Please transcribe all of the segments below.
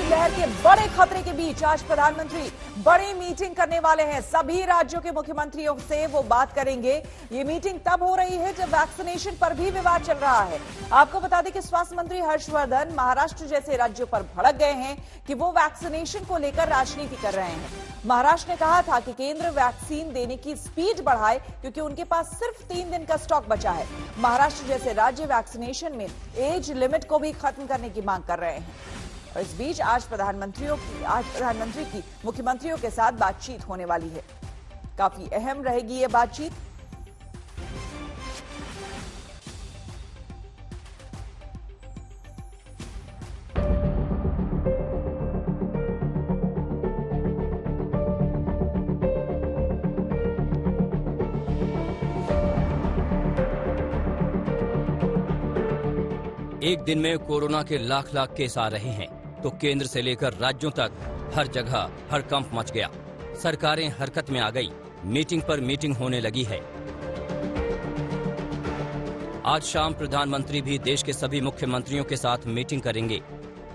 लहर के बड़े खतरे के बीच आज प्रधानमंत्री बड़ी मीटिंग करने वाले हैं। सभी राज्यों के मुख्यमंत्रियों से वो बात करेंगे। ये मीटिंग तब हो रही है जब वैक्सीनेशन पर भी विवाद चल रहा है। आपको बता दें कि स्वास्थ्य मंत्री हर्षवर्धन महाराष्ट्र जैसे राज्यों पर भड़क गए हैं कि वो वैक्सीनेशन को लेकर राजनीति कर रहे हैं। महाराष्ट्र ने कहा था कि केंद्र वैक्सीन देने की स्पीड बढ़ाए क्योंकि उनके पास सिर्फ 3 दिन का स्टॉक बचा है। महाराष्ट्र जैसे राज्य वैक्सीनेशन में एज लिमिट को भी खत्म करने की मांग कर रहे हैं। और इस बीच आज प्रधानमंत्री की मुख्यमंत्रियों के साथ बातचीत होने वाली है। काफी अहम रहेगी ये बातचीत। एक दिन में कोरोना के लाख केस आ रहे हैं तो केंद्र से लेकर राज्यों तक हर जगह हड़कंप मच गया। सरकारें हरकत में आ गई। मीटिंग पर मीटिंग होने लगी है। आज शाम प्रधानमंत्री भी देश के सभी मुख्यमंत्रियों के साथ मीटिंग करेंगे।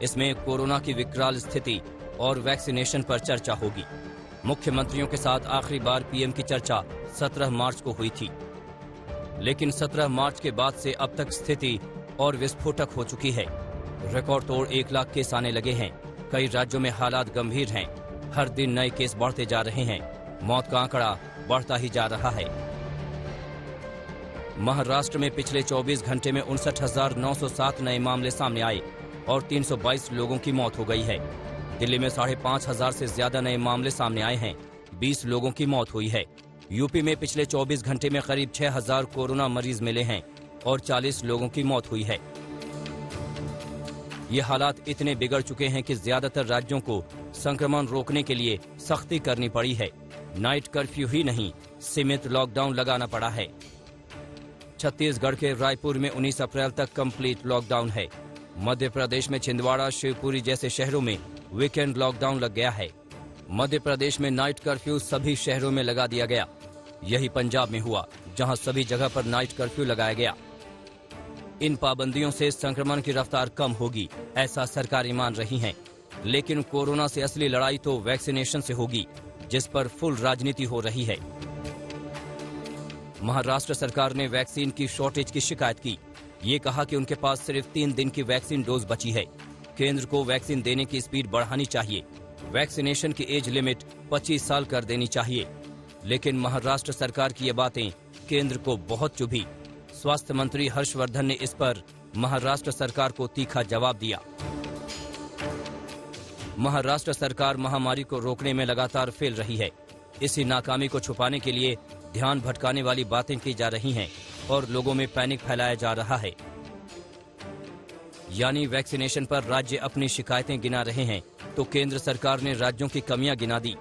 इसमें कोरोना की विकराल स्थिति और वैक्सीनेशन पर चर्चा होगी। मुख्यमंत्रियों के साथ आखिरी बार पीएम की चर्चा 17 मार्च को हुई थी, लेकिन 17 मार्च के बाद से अब तक स्थिति और विस्फोटक हो चुकी है। रिकॉर्ड तोड़ 1 लाख केस आने लगे हैं। कई राज्यों में हालात गंभीर हैं। हर दिन नए केस बढ़ते जा रहे हैं। मौत का आंकड़ा बढ़ता ही जा रहा है। महाराष्ट्र में पिछले 24 घंटे में 59,907 नए मामले सामने आए और 322 लोगों की मौत हो गई है। दिल्ली में 5,500 से ज्यादा नए मामले सामने आए हैं। 20 लोगों की मौत हुई है। यूपी में पिछले 24 घंटे में करीब 6,000 कोरोना मरीज मिले हैं और 40 लोगों की मौत हुई है। ये हालात इतने बिगड़ चुके हैं कि ज्यादातर राज्यों को संक्रमण रोकने के लिए सख्ती करनी पड़ी है। नाइट कर्फ्यू ही नहीं, सीमित लॉकडाउन लगाना पड़ा है। छत्तीसगढ़ के रायपुर में 19 अप्रैल तक कंप्लीट लॉकडाउन है। मध्य प्रदेश में छिंदवाड़ा, शिवपुरी जैसे शहरों में वीकेंड लॉकडाउन लग गया है। मध्य प्रदेश में नाइट कर्फ्यू सभी शहरों में लगा दिया गया। यही पंजाब में हुआ, जहां सभी जगह पर नाइट कर्फ्यू लगाया गया। इन पाबंदियों से संक्रमण की रफ्तार कम होगी, ऐसा सरकारें मान रही हैं। लेकिन कोरोना से असली लड़ाई तो वैक्सीनेशन से होगी, जिस पर फुल राजनीति हो रही है। महाराष्ट्र सरकार ने वैक्सीन की शॉर्टेज की शिकायत की। ये कहा कि उनके पास सिर्फ 3 दिन की वैक्सीन डोज बची है। केंद्र को वैक्सीन देने की स्पीड बढ़ानी चाहिए। वैक्सीनेशन की एज लिमिट 25 साल कर देनी चाहिए। लेकिन महाराष्ट्र सरकार की ये बातें केंद्र को बहुत चुभी। स्वास्थ्य मंत्री हर्षवर्धन ने इस पर महाराष्ट्र सरकार को तीखा जवाब दिया। महाराष्ट्र सरकार महामारी को रोकने में लगातार फेल रही है। इसी नाकामी को छुपाने के लिए ध्यान भटकाने वाली बातें की जा रही हैं और लोगों में पैनिक फैलाया जा रहा है। यानी वैक्सीनेशन पर राज्य अपनी शिकायतें गिना रहे हैं तो केंद्र सरकार ने राज्यों की कमियां गिना दी।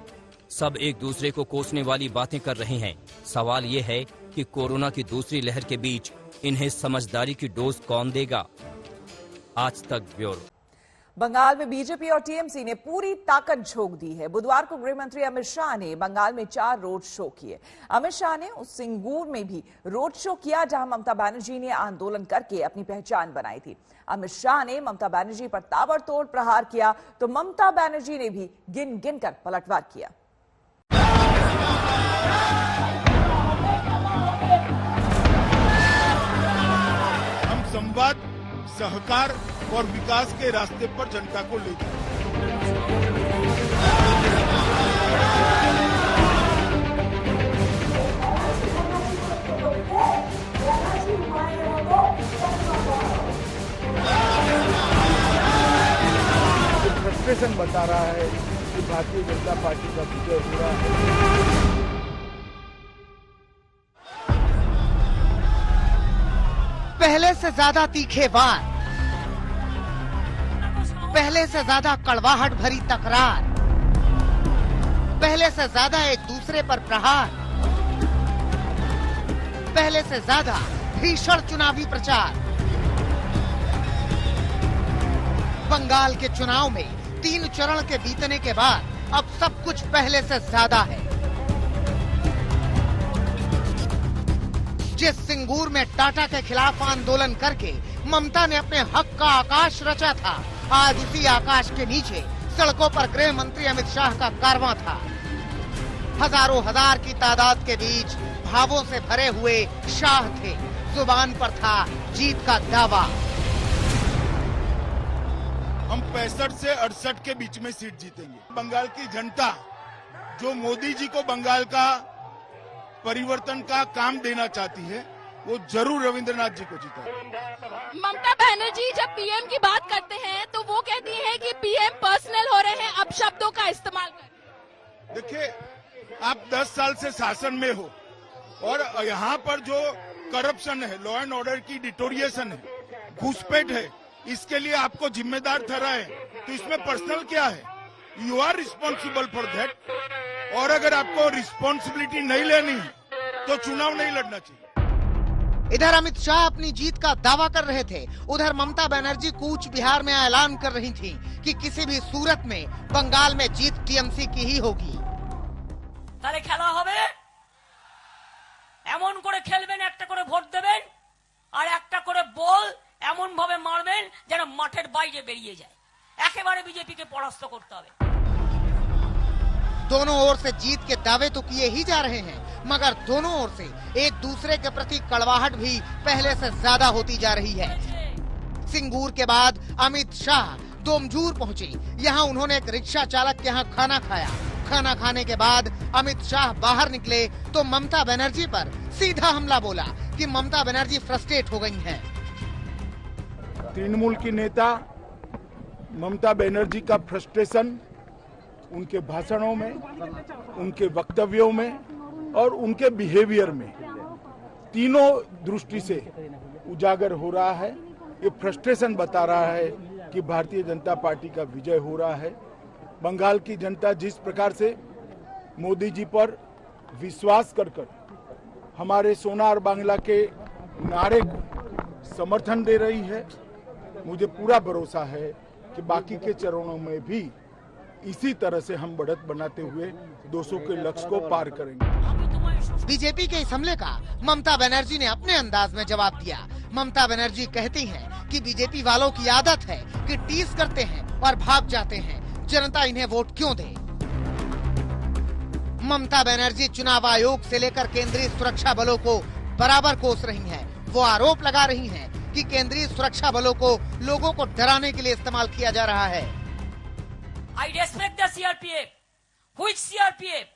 सब एक दूसरे को कोसने वाली बातें कर रहे हैं। सवाल ये है कि कोरोना की दूसरी लहर के बीच इन्हें समझदारी की डोज कौन देगा? आज तक ब्यूरो। बंगाल में बीजेपी और टीएमसी ने पूरी ताकत झोंक दी है। बुधवार को गृह मंत्री अमित शाह ने बंगाल में 4 रोड शो किए। अमित शाह ने उस सिंगूर में भी रोड शो किया जहां ममता बनर्जी ने आंदोलन करके अपनी पहचान बनाई थी। अमित शाह ने ममता बनर्जी पर ताबड़तोड़ प्रहार किया तो ममता बनर्जी ने भी गिन गिन कर पलटवार किया। हम संवाद, सहकार और विकास के रास्ते पर जनता को ले जाए। फ्रस्ट्रेशन बता रहा है कि भारतीय जनता पार्टी का विजय हुआ है। पहले से ज्यादा तीखे वार, पहले से ज्यादा कड़वाहट भरी तकरार, पहले से ज्यादा एक दूसरे पर प्रहार, पहले से ज्यादा भीषण चुनावी प्रचार। बंगाल के चुनाव में 3 चरण के बीतने के बाद अब सब कुछ पहले से ज्यादा है। जिस सिंगूर में टाटा के खिलाफ आंदोलन करके ममता ने अपने हक का आकाश रचा था, आज उसी आकाश के नीचे सड़कों पर गृह मंत्री अमित शाह का कारवां था। हजारों हजार की तादाद के बीच भावों से भरे हुए शाह थे। जुबान पर था जीत का दावा। हम 65 से 68 के बीच में सीट जीतेंगे। बंगाल की जनता जो मोदी जी को बंगाल का परिवर्तन का काम देना चाहती है, वो जरूर रविंद्रनाथ जी को जीता। ममता बनर्जी जब पीएम की बात करते हैं तो वो कहती हैं कि पीएम पर्सनल हो रहे हैं, अब शब्दों का इस्तेमाल करें। देखिए, आप 10 साल से शासन में हो और यहाँ पर जो करप्शन है, लॉ एंड ऑर्डर की डिटोरिएशन है, घुसपैठ है, इसके लिए आपको जिम्मेदार ठहराए, तो इसमें पर्सनल क्या है? You are responsible for that. और अगर आपको रिस्पॉन्सिबिलिटी नहीं लेनी है तो चुनाव नहीं लड़ना चाहिए। इधर अमित शाह अपनी जीत का दावा कर रहे थे, उधर ममता बनर्जी कूच बिहार में ऐलान कर रही थी कि किसी भी सूरत में बंगाल में जीत टीएमसी की ही होगी। তাহলে খেলা হবে, এমন করে খেলবেন, একটা করে ভোট দেবেন আর একটা করে বল এমন ভাবে মারবেন যেন মাঠের বাইরে বেরিয়ে যায়। একেবারে বিজেপিকে পরাস্ত করতে হবে। दोनों ओर से जीत के दावे तो किए ही जा रहे हैं, मगर दोनों ओर से एक दूसरे के प्रति कड़वाहट भी पहले से ज्यादा होती जा रही है। सिंगूर के बाद अमित शाह दोमजूर पहुंचे। यहाँ उन्होंने एक रिक्शा चालक के यहाँ खाना खाया। खाना खाने के बाद अमित शाह बाहर निकले तो ममता बनर्जी पर सीधा हमला बोला कि ममता बनर्जी फ्रस्ट्रेट हो गई हैं। तृणमूल की नेता ममता बनर्जी का फ्रस्ट्रेशन उनके भाषणों में, उनके वक्तव्यों में और उनके बिहेवियर में, तीनों दृष्टि से उजागर हो रहा है। ये फ्रस्ट्रेशन बता रहा है कि भारतीय जनता पार्टी का विजय हो रहा है। बंगाल की जनता जिस प्रकार से मोदी जी पर विश्वास कर हमारे सोनार बांग्ला के नारे को समर्थन दे रही है, मुझे पूरा भरोसा है कि बाकी के चरणों में भी इसी तरह से हम बढ़त बनाते हुए 200 के लक्ष्य को पार करेंगे। बीजेपी के इस हमले का ममता बनर्जी ने अपने अंदाज में जवाब दिया। ममता बनर्जी कहती हैं कि बीजेपी वालों की आदत है कि टीज करते हैं और भाग जाते हैं, जनता इन्हें वोट क्यों दे। ममता बनर्जी चुनाव आयोग से लेकर केंद्रीय सुरक्षा बलों को बराबर कोस रही हैं। वो आरोप लगा रही हैं कि केंद्रीय सुरक्षा बलों को लोगों को डराने के लिए इस्तेमाल किया जा रहा है। I respect the CRPF, which CRPF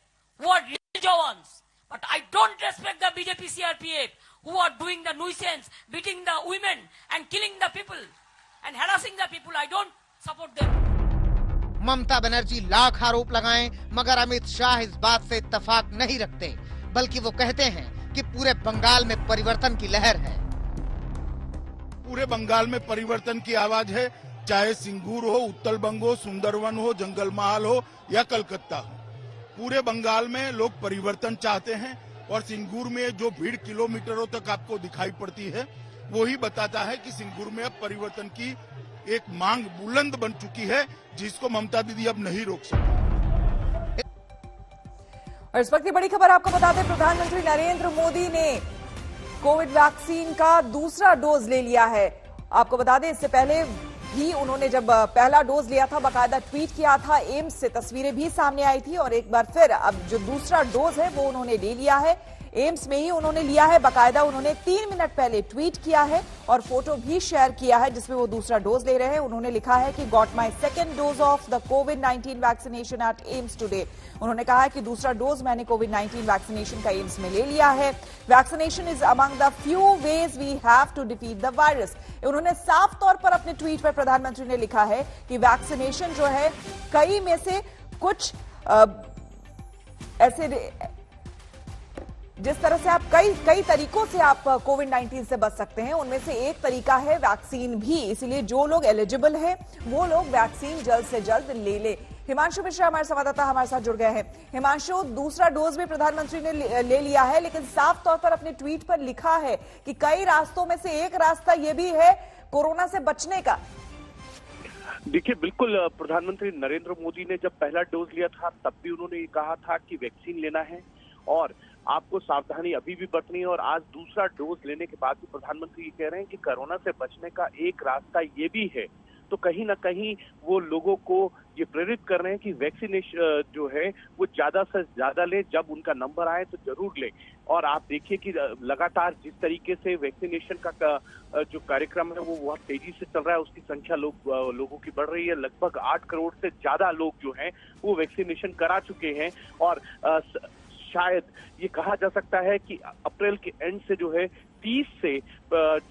who are real Jawans, but I don't respect the BJP CRPF who are doing the nuisance, beating the women and killing the people and harassing the people. I don't support them. Mamata Banerjee lakh आरोप लगाएं, मगर अमित शाह इस बात से इत्तेफाक नहीं रखते, बल्कि वो कहते हैं कि पूरे बंगाल में परिवर्तन की लहर है। पूरे बंगाल में परिवर्तन की आवाज है, चाहे सिंगूर हो, उत्तर बंग हो, सुंदरवन हो, जंगल महल हो या कलकत्ता हो। पूरे बंगाल में लोग परिवर्तन चाहते हैं और सिंगूर में जो भीड़ किलोमीटरों तक आपको दिखाई पड़ती है, वो ही बताता है कि सिंगूर में अब परिवर्तन की एक मांग बुलंद बन चुकी है, जिसको ममता दीदी अब नहीं रोक सकती। और इस वक्त की बड़ी खबर आपको बता दें, प्रधानमंत्री नरेंद्र मोदी ने कोविड वैक्सीन का दूसरा डोज ले लिया है। आपको बता दें, इससे पहले भी उन्होंने जब पहला डोज लिया था, बाकायदा ट्वीट किया था, एम्स से तस्वीरें भी सामने आई थी और एक बार फिर अब जो दूसरा डोज है वो उन्होंने ले लिया है। एम्स में ही उन्होंने लिया है। बाकायदा उन्होंने 3 मिनट पहले ट्वीट किया है और फोटो भी शेयर किया है जिसमें वो दूसरा डोज ले रहे हैं। उन्होंने लिखा है कि got my second dose of the कोविड-19 वैक्सीनेशन एट एम्स टुडे। उन्होंने कहा है कि दूसरा डोज मैंने कोविड-19 वैक्सीनेशन का एम्स में ले लिया है। Vaccination is among the few ways we have to defeat the virus. उन्होंने साफ तौर पर अपने ट्वीट पर प्रधानमंत्री ने लिखा है कि वैक्सीनेशन जो है, कई में से कुछ ऐसे जिस तरह से आप कई तरीकों से आप कोविड-19 से बच सकते हैं, उनमें से एक तरीका है वैक्सीन भी। इसलिए जो लोग एलिजिबल हैं वो लोग वैक्सीन जल्द से जल्द ले ले। हिमांशु मिश्रा हमारे संवाददाता हमारे साथ जुड़ गए हैं। हिमांशु, दूसरा डोज भी प्रधानमंत्री ने ले लिया है, लेकिन साफ तौर पर अपने ट्वीट पर लिखा है कि कई रास्तों में से एक रास्ता ये भी है कोरोना से बचने का। देखिए, बिल्कुल प्रधानमंत्री नरेंद्र मोदी ने जब पहला डोज लिया था तब भी उन्होंने ये कहा था कि वैक्सीन लेना है और आपको सावधानी अभी भी बरतनी है। और आज दूसरा डोज लेने के बाद भी प्रधानमंत्री ये कह रहे हैं कि कोरोना से बचने का एक रास्ता ये भी है तो कहीं ना कहीं वो लोगों को ये प्रेरित कर रहे हैं कि वैक्सीनेशन जो है वो ज्यादा से ज्यादा ले, जब उनका नंबर आए तो जरूर ले। और आप देखिए कि लगातार जिस तरीके से वैक्सीनेशन का जो कार्यक्रम है वो बहुत तेजी से चल रहा है, उसकी संख्या लोगों की बढ़ रही है। लगभग 8 करोड़ से ज्यादा लोग जो हैं वो वैक्सीनेशन करा चुके हैं। और शायद ये कहा जा सकता है कि अप्रैल के एंड से जो है 30 से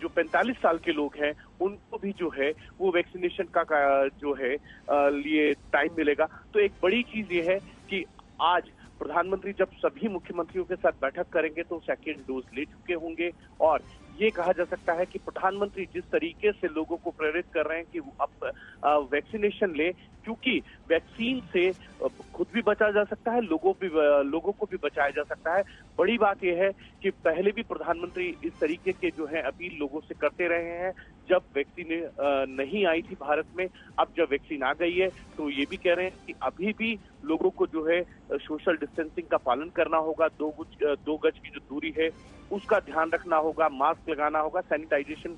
जो 45 साल के लोग हैं उनको भी जो है वो वैक्सीनेशन का जो है लिए टाइम मिलेगा। तो एक बड़ी चीज ये है कि आज प्रधानमंत्री जब सभी मुख्यमंत्रियों के साथ बैठक करेंगे तो सेकेंड डोज ले चुके होंगे। और ये कहा जा सकता है कि प्रधानमंत्री जिस तरीके से लोगों को प्रेरित कर रहे हैं कि अब वैक्सीनेशन ले, क्योंकि वैक्सीन से खुद भी बचा जा सकता है, लोगों को भी बचाया जा सकता है। बड़ी बात यह है कि पहले भी प्रधानमंत्री इस तरीके के जो है अपील लोगों से करते रहे हैं जब वैक्सीन नहीं आई थी भारत में। अब जब वैक्सीन आ गई है तो ये भी कह रहे हैं कि अभी भी लोगों को जो है सोशल डिस्टेंसिंग का पालन करना होगा, 2 गज की जो दूरी है उसका ध्यान रखना होगा, मास्क लगाना होगा, सैनिटाइजेशन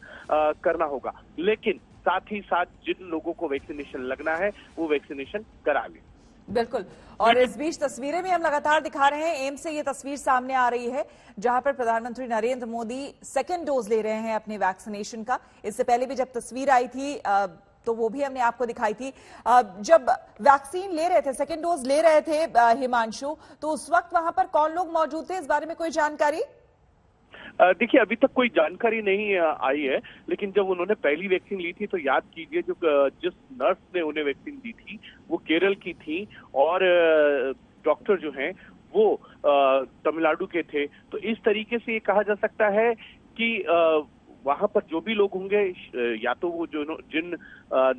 करना होगा। लेकिन साथ ही साथ जिन लोगों को वैक्सीनेशन लगना है वो वैक्सीनेशन करा लें। बिल्कुल। और इस बीच तस्वीरें भी हम लगातार दिखा रहे हैं। एम्स से ये तस्वीर सामने आ रही है जहां पर प्रधानमंत्री नरेंद्र मोदी सेकेंड डोज ले रहे हैं अपने वैक्सीनेशन का। इससे पहले भी जब तस्वीर आई थी तो वो भी हमने आपको दिखाई थी। जब वैक्सीन ले रहे थे, सेकेंड डोज ले रहे थे हिमांशु, तो उस वक्त वहां पर कौन लोग मौजूद थे, इस बारे में कोई जानकारी? देखिए अभी तक कोई जानकारी नहीं आई है, लेकिन जब उन्होंने पहली वैक्सीन ली थी तो याद कीजिए जिस नर्स ने उन्हें वैक्सीन दी थी वो केरल की थी और डॉक्टर जो हैं वो तमिलनाडु के थे। तो इस तरीके से ये कहा जा सकता है कि वहां पर जो भी लोग होंगे, या तो वो जिन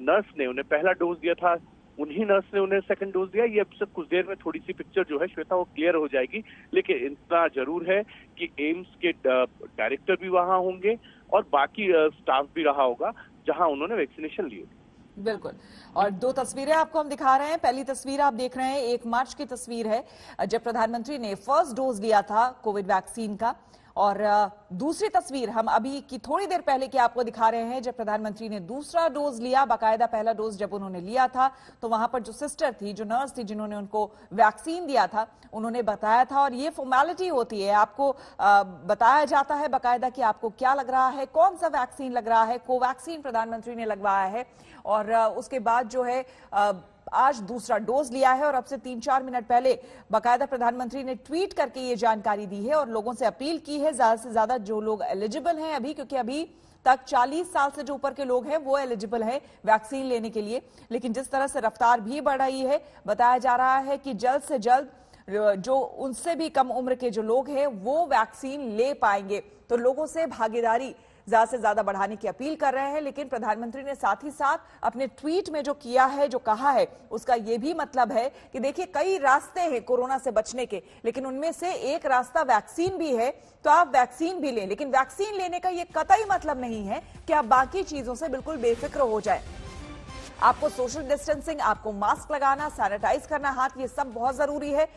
नर्स ने उन्हें पहला डोज दिया था उन्हीं नर्स ने उन्हें सेकंड डोज दिया। ये अब से कुछ देर में थोड़ी सी पिक्चर जो है श्वेता वो क्लियर हो जाएगी, लेकिन इतना जरूर है कि एम्स के डायरेक्टर भी वहां होंगे और बाकी स्टाफ भी रहा होगा जहां उन्होंने वैक्सीनेशन ली। बिल्कुल। और 2 तस्वीरें आपको हम दिखा रहे हैं। पहली तस्वीर आप देख रहे हैं 1 मार्च की तस्वीर है जब प्रधानमंत्री ने फर्स्ट डोज लिया था कोविड वैक्सीन का, और दूसरी तस्वीर हम अभी की थोड़ी देर पहले की आपको दिखा रहे हैं जब प्रधानमंत्री ने दूसरा डोज लिया। बाकायदा पहला डोज जब उन्होंने लिया था तो वहां पर जो सिस्टर थी, जो नर्स थी जिन्होंने उनको वैक्सीन दिया था, उन्होंने बताया था, और ये फॉर्मेलिटी होती है, आपको बताया जाता है बाकायदा कि आपको क्या लग रहा है, कौन सा वैक्सीन लग रहा है। कोवैक्सीन प्रधानमंत्री ने लगवाया है और उसके बाद जो है आज दूसरा डोज लिया है। और अब से 3-4 मिनट पहले बाकायदा प्रधानमंत्री ने ट्वीट करके ये जानकारी दी है और लोगों से अपील की है ज्यादा से ज्यादा जो लोग एलिजिबल हैं अभी, क्योंकि अभी तक 40 साल से जो ऊपर के लोग हैं वो एलिजिबल हैं वैक्सीन लेने के लिए, लेकिन जिस तरह से रफ्तार भी बढ़ रही है, बताया जा रहा है कि जल्द से जल्द जो उनसे भी कम उम्र के जो लोग हैं वो वैक्सीन ले पाएंगे। तो लोगों से भागीदारी ज्यादा से ज्यादा बढ़ाने की अपील कर रहे हैं। लेकिन प्रधानमंत्री ने साथ ही साथ अपने ट्वीट में जो किया है, जो कहा है, उसका यह भी मतलब है कि देखिए कई रास्ते हैं कोरोना से बचने के, लेकिन उनमें से एक रास्ता वैक्सीन भी है, तो आप वैक्सीन भी लें। लेकिन वैक्सीन लेने का यह कतई मतलब नहीं है कि आप बाकी चीजों से बिल्कुल बेफिक्र हो जाए। आपको सोशल डिस्टेंसिंग, आपको मास्क लगाना, सैनिटाइज करना हाथ, ये सब बहुत जरूरी है।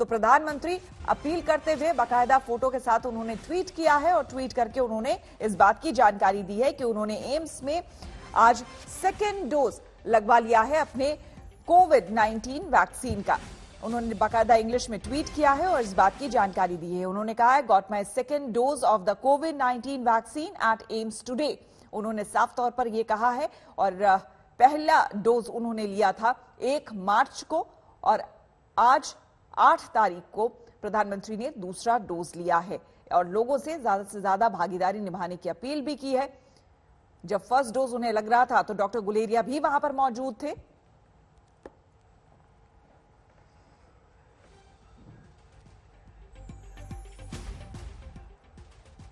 तो प्रधानमंत्री अपील करते हुए बाकायदा फोटो के साथ उन्होंने ट्वीट किया है और ट्वीट करके उन्होंने इस बात की जानकारी दी है कि उन्होंने एम्स में आज सेकेंड डोज लगवा लिया है अपने कोविड-19 वैक्सीन का। उन्होंने बाकायदा इंग्लिश में ट्वीट किया है और इस बात की जानकारी दी है। उन्होंने कहा है, got my second dose of the covid vaccine eight AIIMS today. उन्होंने साफ तौर पर यह कहा है और पहला डोज उन्होंने लिया था 1 मार्च को और आज 8 तारीख को प्रधानमंत्री ने दूसरा डोज लिया है और लोगों से ज्यादा भागीदारी निभाने की अपील भी की है। जब फर्स्ट डोज उन्हें लग रहा था तो डॉक्टर गुलेरिया भी वहां पर मौजूद थे।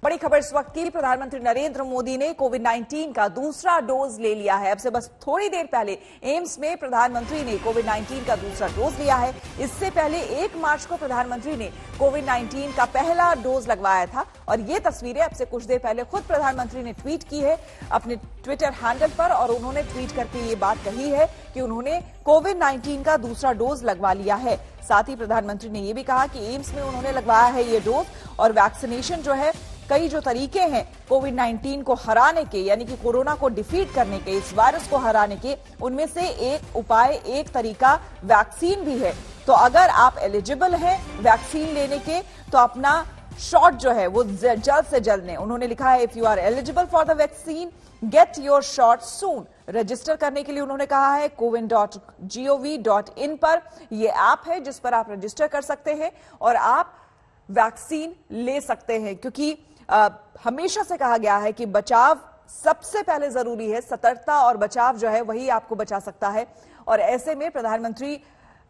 बड़ी खबर इस वक्त की, प्रधानमंत्री नरेंद्र मोदी ने कोविड-19 का दूसरा डोज ले लिया है। अब से बस थोड़ी देर पहले एम्स में प्रधानमंत्री ने कोविड-19 का दूसरा डोज लिया है। इससे पहले 1 मार्च को प्रधानमंत्री ने कोविड-19 का पहला डोज लगवाया था और ये तस्वीरें अब से कुछ देर पहले खुद प्रधानमंत्री ने ट्वीट की है अपने ट्विटर हैंडल पर, और उन्होंने ट्वीट करके ये बात कही है कि उन्होंने कोविड-19 का दूसरा डोज लगवा लिया है। साथ ही प्रधानमंत्री ने यह भी कहा कि एम्स में उन्होंने लगवाया है ये डोज और वैक्सीनेशन जो है कई जो तरीके हैं कोविड-19 को हराने के, यानी कि कोरोना को डिफीट करने के, इस वायरस को हराने के, उनमें से एक उपाय, एक तरीका वैक्सीन भी है। तो अगर आप एलिजिबल हैं वैक्सीन लेने के तो अपना शॉट जो है वो जल्द से जल्द लें। उन्होंने लिखा है if you are eligible for the vaccine get your shot soon. Register करने के लिए उन्होंने कहा है cowin.gov.in पर यह ऐप है जिस पर आप रजिस्टर कर सकते हैं और आप वैक्सीन ले सकते हैं, क्योंकि हमेशा से कहा गया है कि बचाव सबसे पहले जरूरी है। सतर्कता और बचाव जो है वही आपको बचा सकता है। और ऐसे में प्रधानमंत्री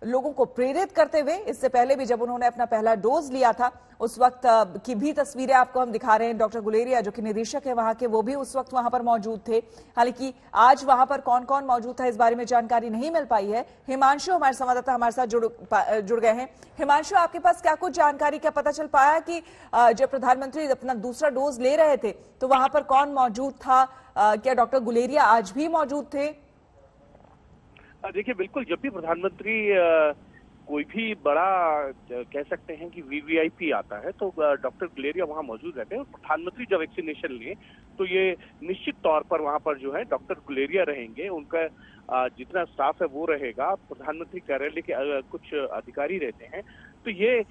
लोगों को प्रेरित करते हुए, इससे पहले भी जब उन्होंने अपना पहला डोज लिया था उस वक्त की भी तस्वीरें आपको हम दिखा रहे हैं। डॉक्टर गुलेरिया जो कि निदेशक है वहां के, वो भी उस वक्त वहां पर मौजूद थे। हालांकि आज वहां पर कौन कौन मौजूद था इस बारे में जानकारी नहीं मिल पाई है। हिमांशु हमारे संवाददाता हमारे साथ जुड़ गए हैं। हिमांशु, आपके पास क्या कुछ जानकारी, क्या पता चल पाया कि जब प्रधानमंत्री अपना दूसरा डोज ले रहे थे तो वहां पर कौन मौजूद था? क्या डॉक्टर गुलेरिया आज भी मौजूद थे? देखिए, बिल्कुल, जब भी प्रधानमंत्री कोई भी बड़ा कह सकते हैं कि वीवीआईपी आता है तो डॉक्टर गुलेरिया वहां मौजूद रहते हैं। और प्रधानमंत्री जब वैक्सीनेशन लें तो ये निश्चित तौर पर वहां पर जो है डॉक्टर गुलेरिया रहेंगे, उनका जितना स्टाफ है वो रहेगा, प्रधानमंत्री कार्यालय के कुछ अधिकारी रहते हैं। तो ये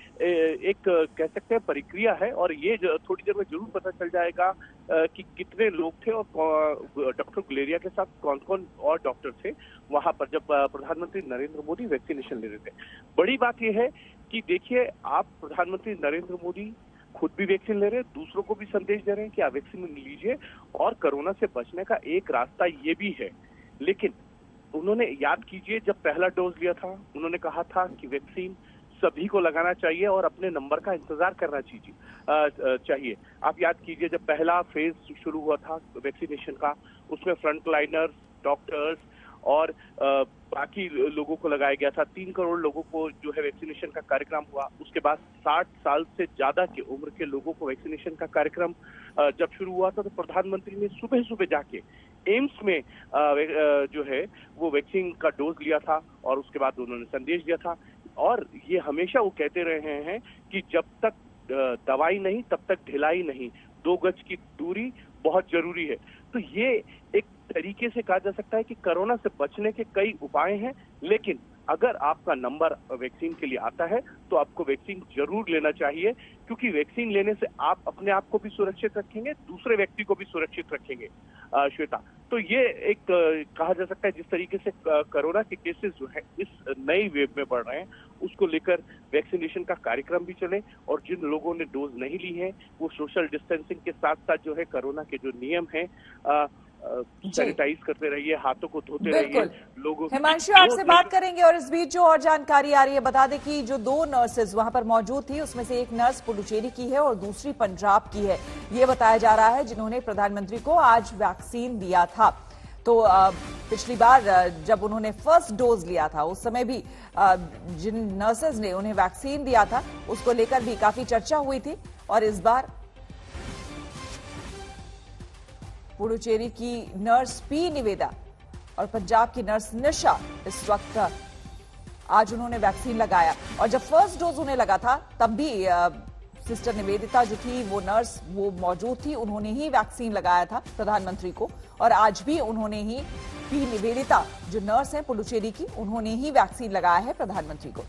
एक कह सकते हैं प्रक्रिया है और ये थोड़ी देर में जरूर पता चल जाएगा कि कितने लोग थे और डॉक्टर गुलेरिया के साथ कौन कौन और डॉक्टर थे वहां पर जब प्रधानमंत्री नरेंद्र मोदी वैक्सीनेशन ले रहे थे। बड़ी बात यह है कि देखिए, आप प्रधानमंत्री नरेंद्र मोदी खुद भी वैक्सीन ले रहे हैं, दूसरों को भी संदेश दे रहे हैं कि आप वैक्सीन लीजिए और कोरोना से बचने का एक रास्ता ये भी है। लेकिन उन्होंने, याद कीजिए, जब पहला डोज लिया था उन्होंने कहा था कि वैक्सीन सभी को लगाना चाहिए और अपने नंबर का इंतजार करना चाहिए। आप याद कीजिए, जब पहला फेज शुरू हुआ था वैक्सीनेशन का, उसमें फ्रंट लाइनर्स, डॉक्टर्स और बाकी लोगों को लगाया गया था। 3 करोड़ लोगों को जो है वैक्सीनेशन का कार्यक्रम हुआ। उसके बाद 60 साल से ज्यादा की उम्र के लोगों को वैक्सीनेशन का कार्यक्रम जब शुरू हुआ था तो प्रधानमंत्री ने सुबह सुबह जाके एम्स में जो है वो वैक्सीन का डोज लिया था और उसके बाद उन्होंने संदेश दिया था। और ये हमेशा वो कहते रहे हैं कि जब तक दवाई नहीं तब तक ढिलाई नहीं, 2 गज की दूरी बहुत जरूरी है। तो ये एक तरीके से कहा जा सकता है कि कोरोना से बचने के कई उपाय हैं, लेकिन अगर आपका नंबर वैक्सीन के लिए आता है तो आपको वैक्सीन जरूर लेना चाहिए, क्योंकि वैक्सीन लेने से आप अपने आप को भी सुरक्षित रखेंगे, दूसरे व्यक्ति को भी सुरक्षित रखेंगे। श्वेता, तो ये एक कहा जा सकता है जिस तरीके से कोरोना के केसेस जो है इस नई वेव में बढ़ रहे हैं, उसको लेकर वैक्सीनेशन का कार्यक्रम भी चले और जिन लोगों ने डोज नहीं ली है वो सोशल डिस्टेंसिंग के साथ साथ जो है कोरोना के जो नियम है सैनिटाइज करते रहिए, हाथों को धोते रहिए। लोगों, हिमांशु आपसे बात करेंगे और इस बीच जो और जानकारी आ रही है बता दें कि जो 2 नर्सेज वहां पर मौजूद थी उसमें से एक नर्स पुडुचेरी की है और दूसरी पंजाब की है, ये बताया जा रहा है, जिन्होंने प्रधानमंत्री को आज वैक्सीन दिया था। तो पिछली बार जब उन्होंने फर्स्ट डोज लिया था उस समय भी जिन नर्सेज ने उन्हें वैक्सीन दिया था उसको लेकर भी काफी चर्चा हुई थी। और इस बार पुडुचेरी की नर्स पी निवेदा और पंजाब की नर्स निशा इस वक्त आज उन्होंने वैक्सीन लगाया। और जब फर्स्ट डोज उन्हें लगा था तब भी सिस्टर निवेदिता जो थी वो नर्स वो मौजूद थी, उन्होंने ही वैक्सीन लगाया था प्रधानमंत्री को। और आज भी उन्होंने ही, पी निवेदिता जो नर्स है पुडुचेरी की, उन्होंने ही वैक्सीन लगाया है प्रधानमंत्री को।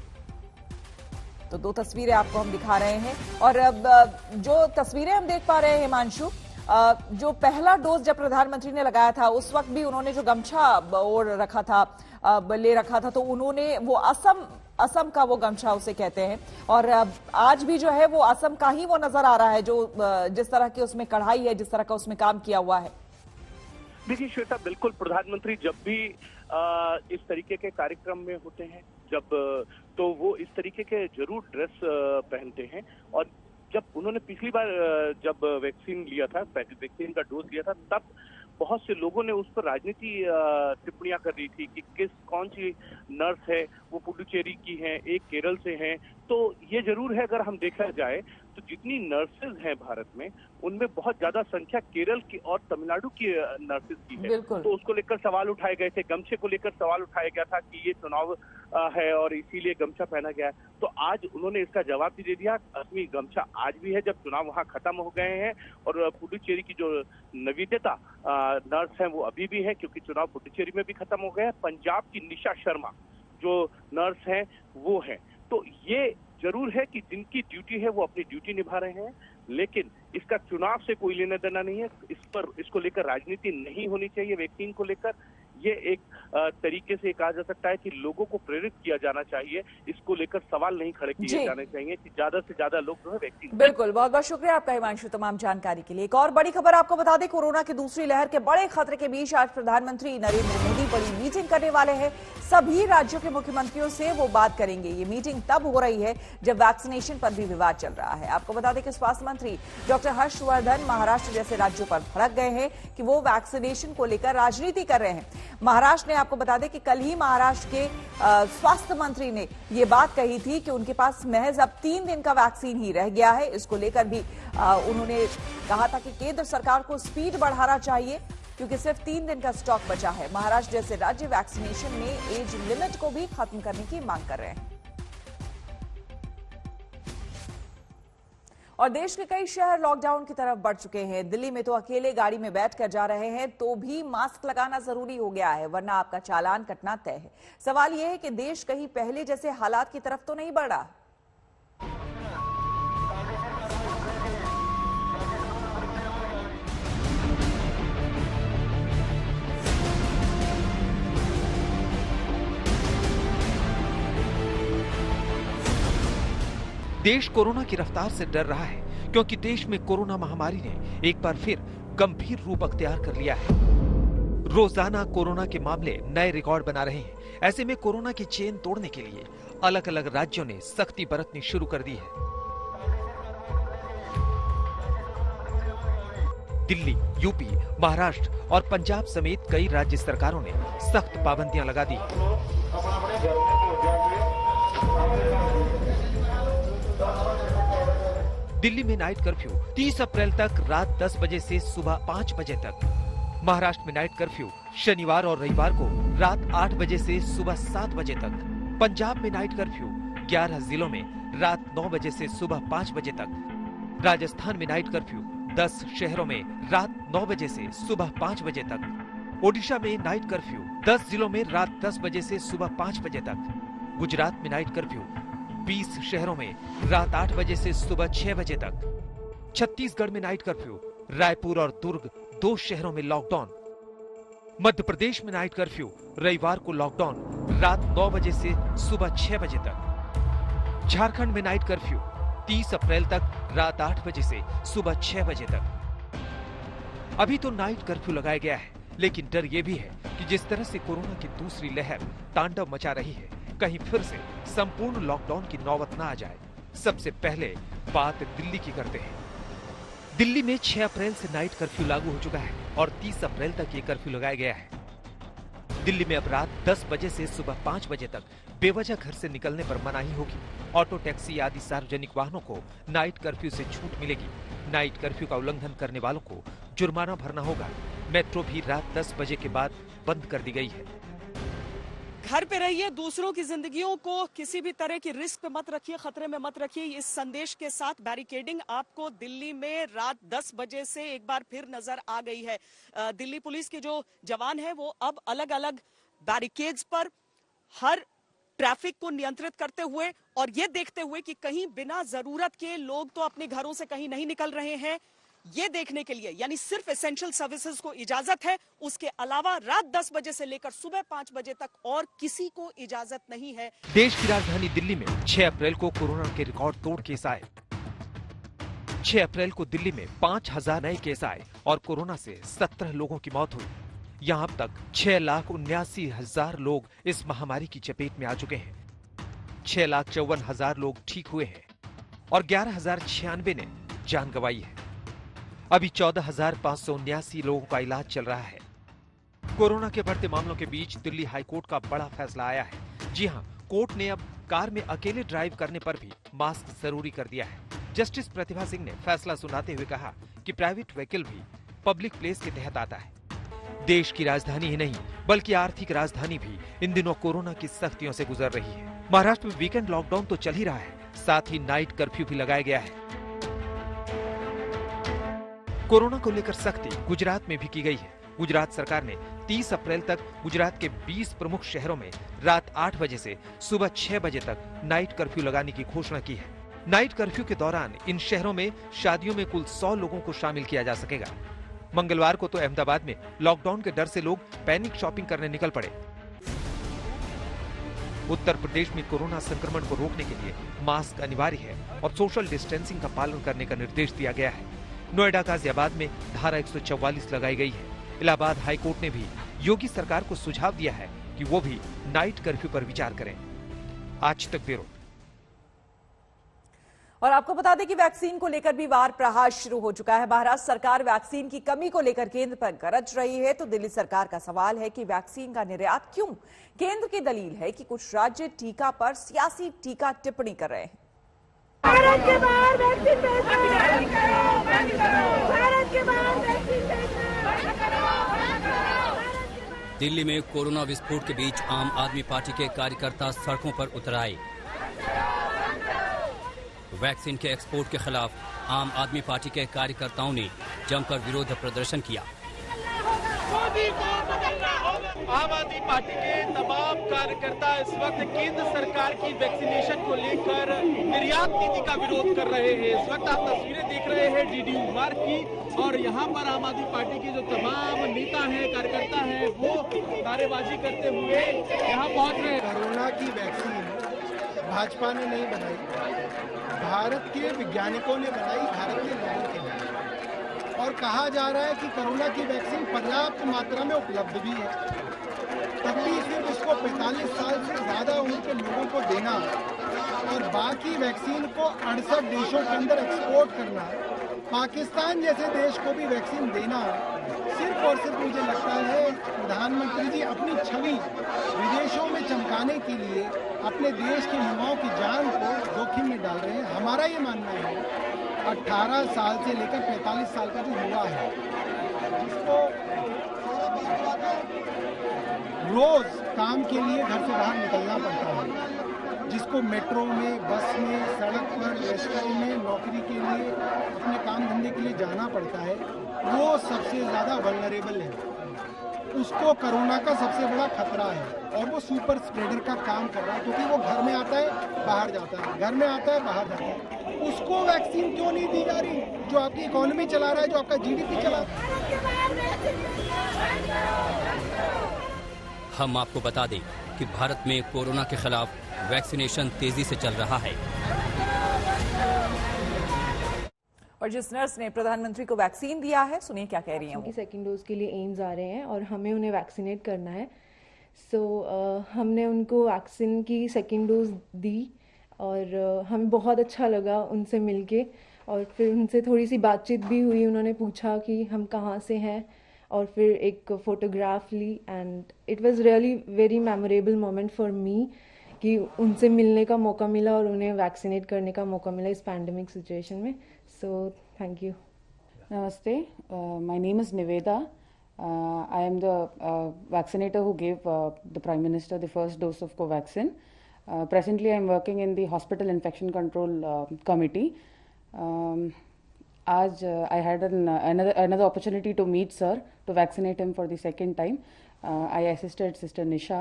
तो 2 तस्वीरें आपको हम दिखा रहे हैं। और जो तस्वीरें हम देख पा रहे हैं हिमांशु, जो पहला डोज जब प्रधानमंत्री ने लगाया था उस वक्त भी उन्होंने जो गमछा ओढ़ रखा था, ले रखा था, तो उन्होंने वो असम का वो गमछा उसे कहते हैं। और आज भी जो है वो असम का ही वो नजर आ रहा है, जो जिस तरह की उसमें कढ़ाई है, जिस तरह का उसमें काम किया हुआ है। देखिए श्वेता, बिल्कुल, प्रधानमंत्री जब भी इस तरीके के कार्यक्रम में होते हैं तो वो इस तरीके के जरूर ड्रेस पहनते हैं। और जब उन्होंने पिछली बार जब वैक्सीन लिया था, वैक्सीन का डोज लिया था, तब बहुत से लोगों ने उस पर राजनीति टिप्पणियां कर दी थी कि कौन सी नर्स है, वो पुडुचेरी की है, एक केरल से है। तो ये जरूर है, अगर हम देखा जाए तो जितनी नर्सेज हैं भारत में, उनमें बहुत ज्यादा संख्या केरल की और तमिलनाडु की नर्सेज की है। तो उसको लेकर सवाल उठाए गए थे, गमछे को लेकर सवाल उठाया गया था कि ये चुनाव है और इसीलिए गमछा पहना गया है। तो आज उन्होंने इसका जवाब भी दे दिया। असली गमछा आज भी है जब चुनाव वहां खत्म हो गए हैं, और पुडुचेरी की जो नविदेता नर्स है वो अभी भी है, क्योंकि चुनाव पुडुचेरी में भी खत्म हो गया है। पंजाब की निशा शर्मा जो नर्स है वो है। तो ये जरूर है कि जिनकी ड्यूटी है वो अपनी ड्यूटी निभा रहे हैं, लेकिन इसका चुनाव से कोई लेना देना नहीं है। इसको लेकर राजनीति नहीं होनी चाहिए। वैक्सीन को लेकर ये एक तरीके से कहा जा सकता है कि लोगों को प्रेरित किया जाना चाहिए, इसको लेकर सवाल नहीं खड़े किए जाने चाहिए कि ज्यादा से ज्यादा लोग जो है वैक्सीन। बिल्कुल, बहुत बहुत शुक्रिया आपका हिमांशु तमाम जानकारी के लिए। एक और बड़ी खबर आपको बता दें, कोरोना की दूसरी लहर के बड़े खतरे के बीच आज प्रधानमंत्री नरेंद्र मोदी बड़ी मीटिंग करने वाले हैं। सभी राज्यों के मुख्यमंत्रियों से वो बात करेंगे। ये मीटिंग तब हो रही है जब वैक्सीनेशन पर भी विवाद चल रहा है। आपको बता दें कि स्वास्थ्य मंत्री डॉक्टर हर्षवर्धन महाराष्ट्र जैसे राज्यों पर भड़क गए हैं कि वो वैक्सीनेशन को लेकर राजनीति कर रहे हैं। महाराष्ट्र ने, आपको बता दें कि कल ही महाराष्ट्र के स्वास्थ्य मंत्री ने ये बात कही थी कि उनके पास महज अब 3 दिन का वैक्सीन ही रह गया है। इसको लेकर भी उन्होंने कहा था कि केंद्र सरकार को स्पीड बढ़ाना चाहिए, क्योंकि सिर्फ 3 दिन का स्टॉक बचा है। महाराष्ट्र जैसे राज्य वैक्सीनेशन में एज लिमिट को भी खत्म करने की मांग कर रहे हैं। और देश के कई शहर लॉकडाउन की तरफ बढ़ चुके हैं। दिल्ली में तो अकेले गाड़ी में बैठकर जा रहे हैं तो भी मास्क लगाना जरूरी हो गया है, वरना आपका चालान कटना तय है। सवाल यह है कि देश कहीं पहले जैसे हालात की तरफ तो नहीं बढ़ा। देश कोरोना की रफ्तार से डर रहा है, क्योंकि देश में कोरोना महामारी ने एक बार फिर गंभीर रूप अख्तियार कर लिया है। रोजाना कोरोना के मामले नए रिकॉर्ड बना रहे हैं। ऐसे में कोरोना की चेन तोड़ने के लिए अलग अलग राज्यों ने सख्ती बरतनी शुरू कर दी है। दिल्ली, यूपी, महाराष्ट्र और पंजाब समेत कई राज्य सरकारों ने सख्त पाबंदियां लगा दी हैं। दिल्ली में नाइट कर्फ्यू 30 अप्रैल तक रात 10 बजे से सुबह 5 बजे तक। महाराष्ट्र में नाइट कर्फ्यू शनिवार और रविवार को रात 8 बजे से सुबह 7 बजे तक। पंजाब में नाइट कर्फ्यू 11 जिलों में रात 9 बजे से सुबह 5 बजे तक। राजस्थान में नाइट कर्फ्यू 10 शहरों में रात 9 बजे से सुबह 5 बजे तक। ओडिशा में नाइट कर्फ्यू 10 जिलों में रात 10 बजे से सुबह 5 बजे तक। गुजरात में नाइट कर्फ्यू 20 शहरों में रात 8 बजे से सुबह 6 बजे तक। छत्तीसगढ़ में नाइट कर्फ्यू, रायपुर और दुर्ग 2 शहरों में लॉकडाउन। मध्य प्रदेश में नाइट कर्फ्यू, रविवार को लॉकडाउन रात 9 बजे से सुबह 6 बजे तक। झारखंड में नाइट कर्फ्यू 30 अप्रैल तक रात 8 बजे से सुबह 6 बजे तक। अभी तो नाइट कर्फ्यू लगाया गया है, लेकिन डर ये भी है कि जिस तरह से कोरोना की दूसरी लहर तांडव मचा रही है, कहीं फिर से संपूर्ण लॉकडाउन की नौबत न आ जाए। सबसे पहले बात दिल्ली की करते हैं। दिल्ली में 6 अप्रैल से नाइट कर्फ्यू लागू हो चुका है और 30 अप्रैल तक ये कर्फ्यू लगाया गया है। दिल्ली में अब रात 10 बजे से सुबह 5 बजे तक बेवजह घर से निकलने पर मनाही होगी। ऑटो, टैक्सी आदि सार्वजनिक वाहनों को नाइट कर्फ्यू से छूट मिलेगी। नाइट कर्फ्यू का उल्लंघन करने वालों को जुर्माना भरना होगा। मेट्रो भी रात 10 बजे के बाद बंद कर दी गई है। घर पे रहिए, दूसरों की जिंदगियों को किसी भी तरह की रिस्क पे मत रखिए, खतरे में मत रखिए। इस संदेश के साथ बैरिकेडिंग आपको दिल्ली में रात 10 बजे से एक बार फिर नजर आ गई है। दिल्ली पुलिस के जो जवान हैं वो अब अलग अलग बैरिकेड्स पर हर ट्रैफिक को नियंत्रित करते हुए और ये देखते हुए कि कहीं बिना जरूरत के लोग तो अपने घरों से कहीं नहीं निकल रहे हैं, ये देखने के लिए, यानी सिर्फ एसेंशियल सर्विसेज को इजाजत है। उसके अलावा रात 10 बजे से लेकर सुबह 5 बजे तक और किसी को इजाजत नहीं है। देश की राजधानी दिल्ली में 6 अप्रैल को कोरोना के रिकॉर्ड तोड़ केस आए। 6 अप्रैल को दिल्ली में 5000 नए केस आए और कोरोना से 17 लोगों की मौत हुई। यहाँ अब तक 6,79,000 लोग इस महामारी की चपेट में आ चुके हैं। 6,54,000 लोग ठीक हुए हैं और 11,096 ने जान गंवाई है। अभी 14,579 लोगों का इलाज चल रहा है। कोरोना के बढ़ते मामलों के बीच दिल्ली हाईकोर्ट का बड़ा फैसला आया है। जी हां, कोर्ट ने अब कार में अकेले ड्राइव करने पर भी मास्क जरूरी कर दिया है। जस्टिस प्रतिभा सिंह ने फैसला सुनाते हुए कहा कि प्राइवेट व्हीकल भी पब्लिक प्लेस के तहत आता है। देश की राजधानी ही नहीं बल्कि आर्थिक राजधानी भी इन दिनों कोरोना की सख्तियों से गुजर रही है। महाराष्ट्र में वीकेंड लॉकडाउन तो चल ही रहा है, साथ ही नाइट कर्फ्यू भी लगाया गया है। कोरोना को लेकर सख्ती गुजरात में भी की गई है। गुजरात सरकार ने 30 अप्रैल तक गुजरात के 20 प्रमुख शहरों में रात 8 बजे से सुबह 6 बजे तक नाइट कर्फ्यू लगाने की घोषणा की है। नाइट कर्फ्यू के दौरान इन शहरों में शादियों में कुल 100 लोगों को शामिल किया जा सकेगा। मंगलवार को तो अहमदाबाद में लॉकडाउन के डर से लोग पैनिक शॉपिंग करने निकल पड़े। उत्तर प्रदेश में कोरोना संक्रमण को रोकने के लिए मास्क अनिवार्य है और सोशल डिस्टेंसिंग का पालन करने का निर्देश दिया गया है। नोएडा गाजियाबाद में धारा 144 लगाई गई है। इलाहाबाद हाईकोर्ट ने भी योगी सरकार को सुझाव दिया है कि वो भी नाइट कर्फ्यू पर विचार करें। आज तक ब्यूरो। और आपको बता दें कि वैक्सीन को लेकर भी वार प्रहार शुरू हो चुका है। महाराष्ट्र सरकार वैक्सीन की कमी को लेकर केंद्र पर गरज रही है, तो दिल्ली सरकार का सवाल है कि वैक्सीन का निर्यात क्यों? केंद्र की दलील है कि कुछ राज्य टीका पर सियासी टीका टिप्पणी कर रहे हैं। भारत के बाहर वैक्सीन भेजना, भारत के बाहर वैक्सीन भेजना। दिल्ली में कोरोना विस्फोट के बीच आम आदमी पार्टी के कार्यकर्ता सड़कों पर उतर आए। वैक्सीन के एक्सपोर्ट के खिलाफ आम आदमी पार्टी के कार्यकर्ताओं ने जमकर विरोध प्रदर्शन किया। आम आदमी पार्टी के तमाम कार्यकर्ता इस वक्त केंद्र सरकार की वैक्सीनेशन को लेकर निर्यात नीति का विरोध कर रहे हैं। इस वक्त आप तस्वीरें देख रहे हैं डीडी मार्ग की, और यहाँ पर आम आदमी पार्टी के जो तमाम नेता हैं, कार्यकर्ता हैं, वो नारेबाजी करते हुए यहाँ पहुँच रहे हैं। कोरोना की वैक्सीन भाजपा ने नहीं बनाई, भारत के वैज्ञानिकों ने बनाई, भारत के लोगों के लिए। और कहा जा रहा है कि कोरोना की वैक्सीन पर्याप्त मात्रा में उपलब्ध भी है, तब भी सिर्फ उसको 45 साल से ज़्यादा उम्र के लोगों को देना और बाकी वैक्सीन को 68 देशों के अंदर एक्सपोर्ट करना, पाकिस्तान जैसे देश को भी वैक्सीन देना, सिर्फ और सिर्फ मुझे लगता है प्रधानमंत्री जी अपनी छवि विदेशों में चमकाने के लिए अपने देश के युवाओं की जान को जोखिम में डाल रहे हैं। हमारा ये मानना है 18 साल से लेकर 45 साल का जो युवा है, जिसको रोज काम के लिए घर से बाहर निकलना पड़ता है, जिसको मेट्रो में, बस में, सड़क पर, रेस्टोरेंट में नौकरी के लिए, अपने काम धंधे के लिए जाना पड़ता है, वो सबसे ज़्यादा वल्नरेबल है। उसको कोरोना का सबसे बड़ा खतरा है और वो सुपर स्प्रेडर का काम कर रहा है, क्योंकि वो घर में आता है, बाहर जाता है, घर में आता है, बाहर जाता है। उसको वैक्सीन क्यों नहीं दी जा रही, जो आपकी इकोनॉमी चला रहा है, जो आपका जीडीपी चला रहा है। हम आपको बता दें कि भारत में कोरोना के खिलाफ वैक्सीनेशन तेजी से चल रहा है। और जिस नर्स ने प्रधानमंत्री को वैक्सीन दिया है, सुनिए क्या कह रही हैं वो। सेकेंड डोज के लिए एम्स आ रहे हैं और हमें उन्हें वैक्सीनेट करना है। हमने उनको वैक्सीन की सेकेंड डोज दी और हमें बहुत अच्छा लगा उनसे मिलके, और फिर उनसे थोड़ी सी बातचीत भी हुई। उन्होंने पूछा कि हम कहाँ से हैं और फिर एक फोटोग्राफ ली, and it was really very memorable moment for me कि उनसे मिलने का मौका मिला और उन्हें वैक्सीनेट करने का मौका मिला इस पैंडेमिक सिचुएशन में। So thank you. नमस्ते, my name is Niveda. I am the vaccinator who gave the Prime Minister the first dose of Covaxin. Presently, I am working in the Hospital Infection Control Committee. आज I had another opportunity to meet sir to vaccinate him for the second time. I assisted Sister Nisha.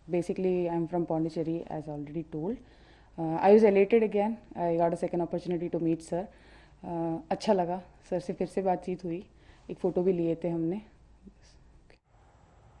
Basically, I am from Pondicherry, as already told. I was elated again. I got a second opportunity to meet sir. अच्छा लगा, sir से फिर से बातचीत हुई, एक photo भी लिए थे हमने.